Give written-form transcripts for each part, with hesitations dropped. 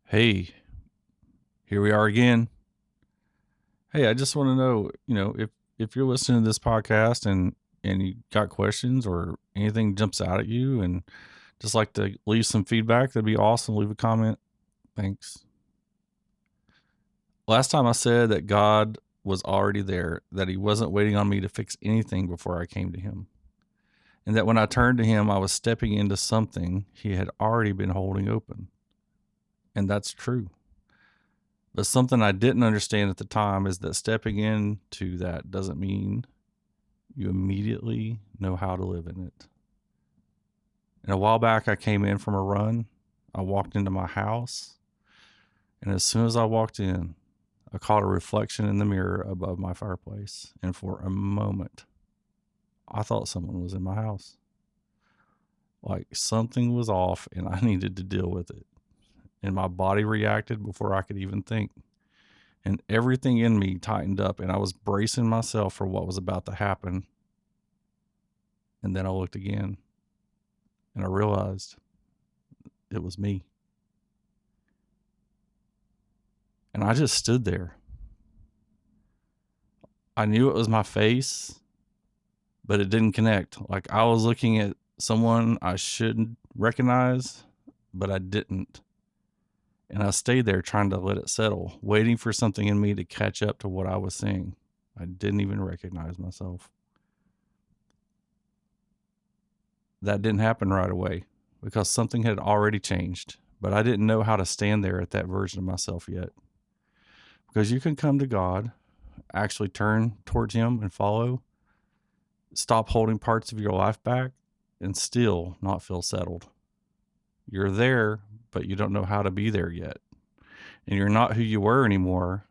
Hey, here we are again. Hey, I just want to know, if you're listening to this podcast and you got questions or anything jumps out at you and just like to leave some feedback, that'd be awesome. Leave a comment. Thanks. Last time I said that God was already there, that he wasn't waiting on me to fix anything before I came to him. And that when I turned to him, I was stepping into something he had already been holding open. And that's true. But something I didn't understand at the time is that stepping into that doesn't mean you immediately know how to live in it. And a while back, I came in from a run. I walked into my house. And as soon as I walked in, I caught a reflection in the mirror above my fireplace. And for a moment, I thought someone was in my house. Like something was off and I needed to deal with it. And my body reacted before I could even think. And everything in me tightened up and I was bracing myself for what was about to happen. And then I looked again and I realized it was me. And I just stood there. I knew it was my face, but it didn't connect. Like I was looking at someone I shouldn't recognize, but I didn't. And I stayed there trying to let it settle, waiting for something in me to catch up to what I was seeing. I didn't even recognize myself. That didn't happen right away because something had already changed, but I didn't know how to stand there at that version of myself yet. Because you can come to God, actually turn towards him and follow, stop holding parts of your life back, and still not feel settled. You're there, but you don't know how to be there yet. And you're not who you were anymore,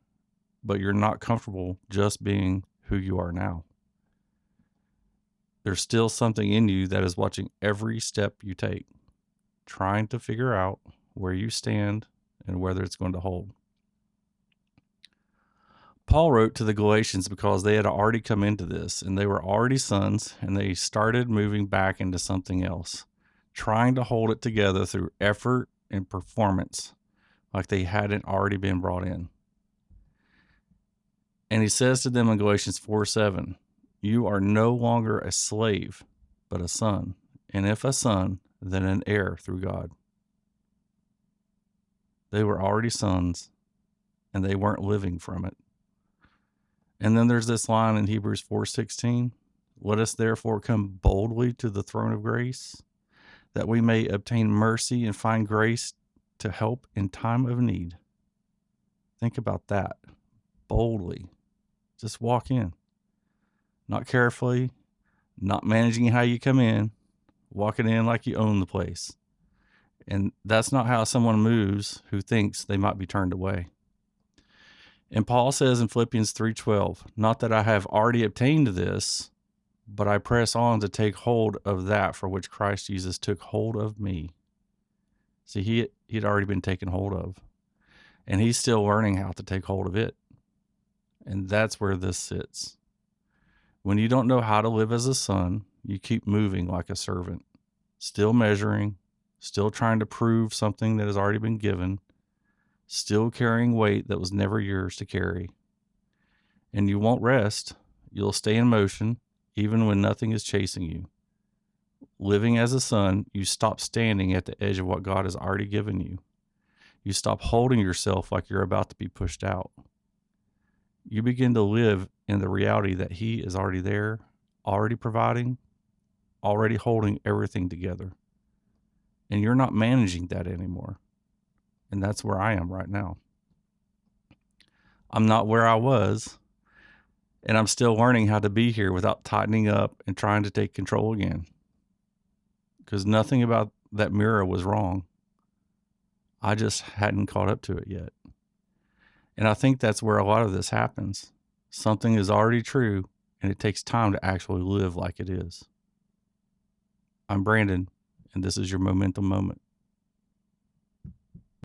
but you're not comfortable just being who you are now. There's still something in you that is watching every step you take, trying to figure out where you stand and whether it's going to hold. Paul wrote to the Galatians because they had already come into this and they were already sons and they started moving back into something else, trying to hold it together through effort and performance like they hadn't already been brought in. And he says to them in Galatians 4:7, you are no longer a slave, but a son. And if a son, then an heir through God. They were already sons and they weren't living from it. And then there's this line in Hebrews 4:16, let us therefore come boldly to the throne of grace, that we may obtain mercy and find grace to help in time of need. Think about that. Boldly. Just walk in. Not carefully, not managing how you come in, walking in like you own the place. And that's not how someone moves who thinks they might be turned away. And Paul says in Philippians 3:12, not that I have already obtained this, but I press on to take hold of that for which Christ Jesus took hold of me. See, he'd already been taken hold of, and he's still learning how to take hold of it. And that's where this sits. When you don't know how to live as a son, you keep moving like a servant, still measuring, still trying to prove something that has already been given, still carrying weight that was never yours to carry. And you won't rest. You'll stay in motion even when nothing is chasing you. Living as a son, you stop standing at the edge of what God has already given you. You stop holding yourself like you're about to be pushed out. You begin to live in the reality that he is already there, already providing, already holding everything together. And you're not managing that anymore. And that's where I am right now. I'm not where I was, and I'm still learning how to be here without tightening up and trying to take control again. Because nothing about that mirror was wrong. I just hadn't caught up to it yet. And I think that's where a lot of this happens. Something is already true, and it takes time to actually live like it is. I'm Brandon, and this is your Momentum Moment.